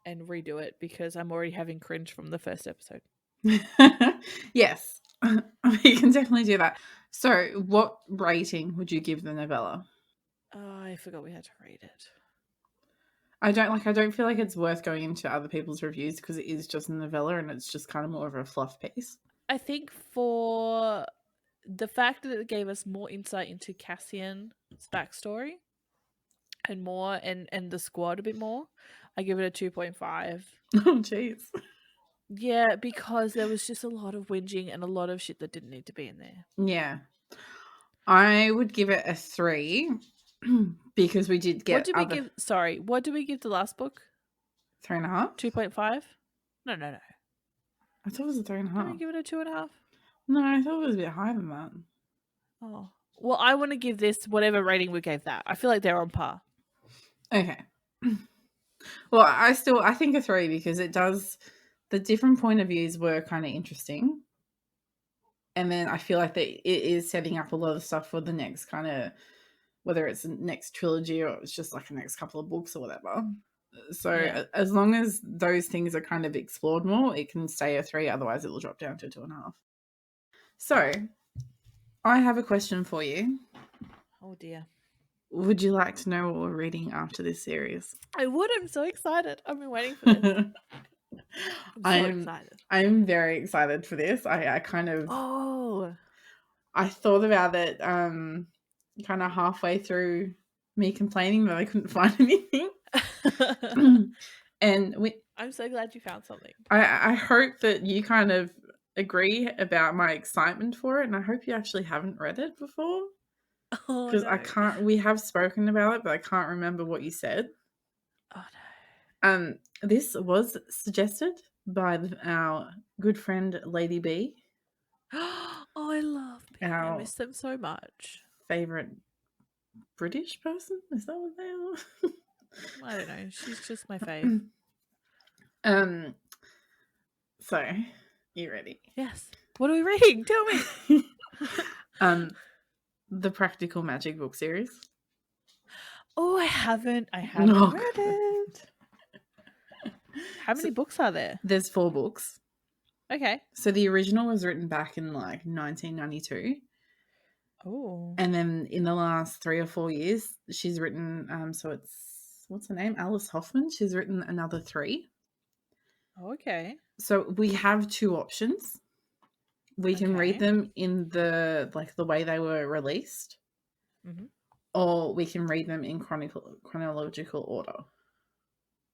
and redo it because I'm already having cringe from the first episode. Yes. We can definitely do that. So, what rating would you give the novella? Oh, I forgot we had to rate it. I don't feel like it's worth going into other people's reviews because it is just a novella and it's just kind of more of a fluff piece. I think for the fact that it gave us more insight into Cassian's backstory and more and the squad a bit more, I give it a 2.5. Oh, jeez. Yeah, because there was just a lot of whinging and a lot of shit that didn't need to be in there. Yeah. I would give it a 3 because we did get What did we give the last book? 3.5? 2.5? No. I thought it was a 3.5. Did we give it a 2.5? No, I thought it was a bit higher than that. Oh. Well, I want to give this whatever rating we gave that. I feel like they're on par. Okay. Well, I think a 3 because it does, the different point of views were kind of interesting. And then I feel like that it is setting up a lot of stuff for the next kind of, whether it's the next trilogy or it's just like the next couple of books or whatever. So as long as those things are kind of explored more, it can stay a 3. Otherwise, it will drop down to 2.5. So I have a question for you. Oh, dear. Would you like to know what we're reading after this series? I would. I'm so excited. I've been waiting for this. I'm so excited. I'm very excited for this. I kind of... Oh. I thought about it kind of halfway through me complaining that I couldn't find anything. And I'm so glad you found something. I hope that you kind of agree about my excitement for it, and I hope you actually haven't read it before. Because I can't... We have spoken about it, but I can't remember what you said. Oh, no. This was suggested by our good friend Lady B. Oh, I love B. I miss them so much. Favourite British person? Is that what they are? I don't know. She's just my fave. So, you ready? Yes. What are we reading? Tell me. The Practical Magic book series. Oh, I haven't read it. How many books are there? There's 4 books. Okay. So the original was written back in like 1992. Oh. And then in the last 3 or 4 years, she's written, so it's, what's her name? Alice Hoffman. She's written another 3. Okay. So we have 2 options. We can read them in the way they were released, or we can read them in chronological order.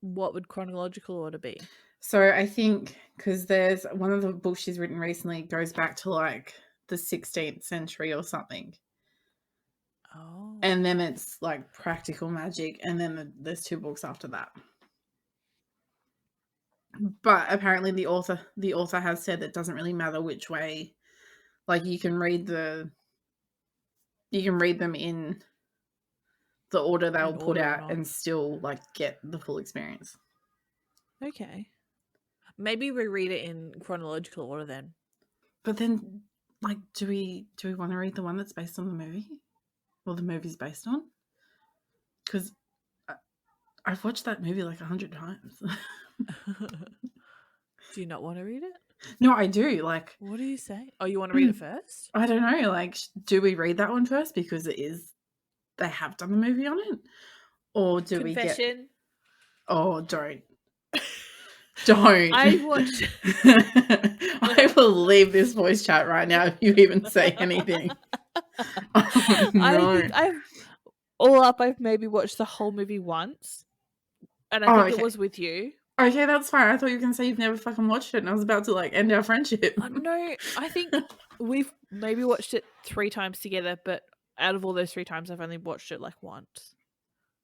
What would chronological order be? So I think because there's one of the books she's written recently goes back to like the 16th century or something. Oh. And then it's like Practical Magic, and then there's 2 books after that. But apparently the author has said it doesn't really matter which way. Like you can read them in the order they'll put out and still like get the full experience. Okay. Maybe we read it in chronological order then. But then like do we want to read the one that's based on the movie? Or the movie's based on? Because I've watched that movie like 100 times. Do you not want to read it? No, I do. Like, what do you say? Oh, you want to read it first? I don't know. Like, do we read that one first because they have done the movie on it, or do we get? Oh, don't. Don't. I watched. I will leave this voice chat right now if you even say anything. Oh, no. I think I've maybe watched the whole movie once, and I think it was with you. Okay, that's fine. I thought you were going to say you've never fucking watched it and I was about to like end our friendship. No, I think we've maybe watched it 3 times together, but out of all those 3 times, I've only watched it like once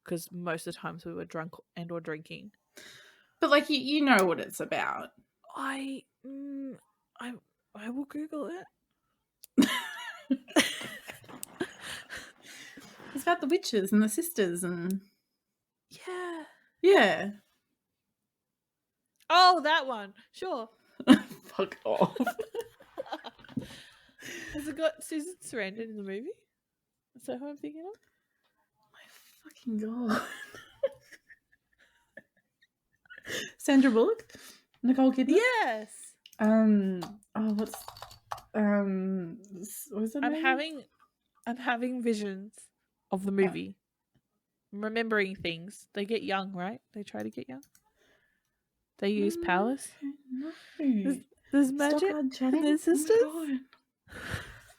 because most of the times we were drunk and or drinking. But like you know what it's about. I will Google it. It's about the witches and the sisters and... Yeah. Oh, that one. Sure. Fuck off. Has it got Susan Sarandon in the movie? Is that who I'm thinking of? My fucking God. Sandra Bullock? Nicole Kidman? Yes. What's her name? I'm having visions of the movie. I'm remembering things. They get young, right? They try to get young. They use powers. No. There's magic. And there's sisters.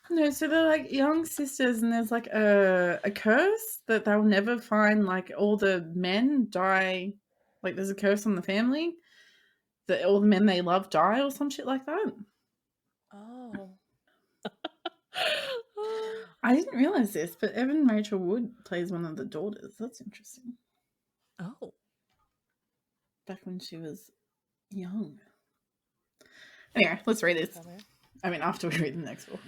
No, so they're like young sisters, and there's like a curse that they'll never find. Like all the men die. Like there's a curse on the family that all the men they love die, or some shit like that. Oh. I didn't realize this, but Evan Rachel Wood plays one of the daughters. That's interesting. Oh. Back when she was young. Anyway, let's read this. I mean, after we read the next book.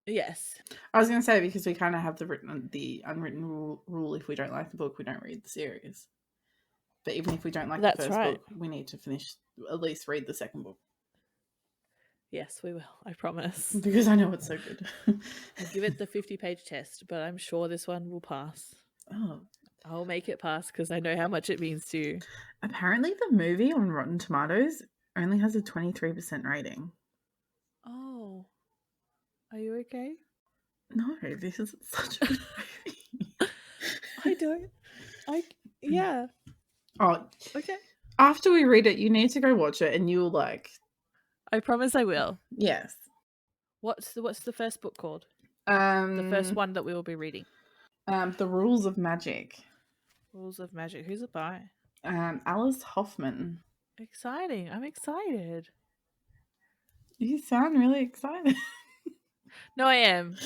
Yes. I was going to say, because we kind of have the unwritten rule, if we don't like the book, we don't read the series. But even if we don't like the first book, we need to at least read the second book. Yes, we will. I promise. Because I know it's so good. I'll give it the 50-page test, but I'm sure this one will pass. Oh. I'll make it pass because I know how much it means to you. Apparently the movie on Rotten Tomatoes only has a 23% rating. Oh. Are you okay? No, this is such a good movie. I don't. Yeah. Oh. Okay. After we read it, you need to go watch it and you'll like... I promise I will. Yes. What's the first book called? The first one that we will be reading. The Rules of Magic. Rules of Magic. Who's it by? Alice Hoffman. Exciting. I'm excited. You sound really excited. No, I am.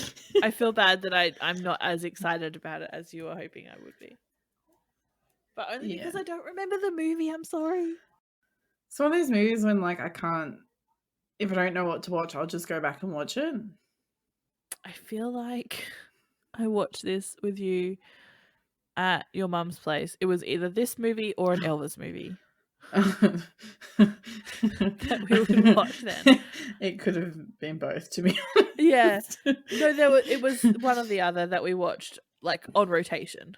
I feel bad that I'm not as excited about it as you were hoping I would be. But only because I don't remember the movie. I'm sorry. It's one of those movies when like I can't... If I don't know what to watch, I'll just go back and watch it. I feel like I watched this with you at your mum's place. It was either this movie or an Elvis movie that we would watch then. It could have been both, to be honest. Yeah. No, it was one or the other that we watched like on rotation.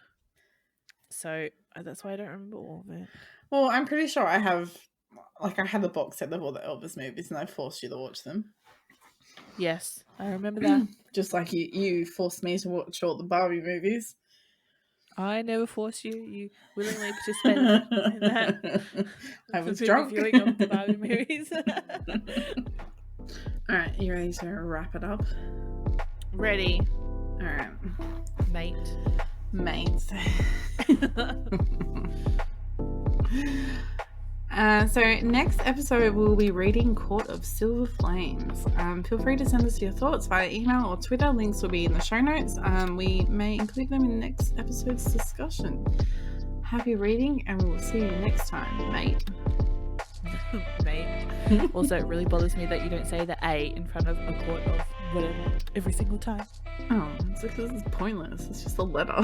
So that's why I don't remember all of it. Well, I'm pretty sure I have... Like, I had the box set of all the Elvis movies and I forced you to watch them. Yes, I remember that. Just like you forced me to watch all the Barbie movies. I never forced you. You willingly participated in that. I was drunk. Viewing of the Barbie movies. All right, you ready to wrap it up? Ready. All right. Mates. So next episode we'll be reading Court of Silver Flames. Feel free to send us your thoughts via email or Twitter. Links will be in the show notes. We may include them in next episode's discussion. Happy reading, and we'll see you next time, mate. Mate. Also, it really bothers me that you don't say the A in front of a court of whatever every single time. Oh, it's because it's pointless. It's just a letter.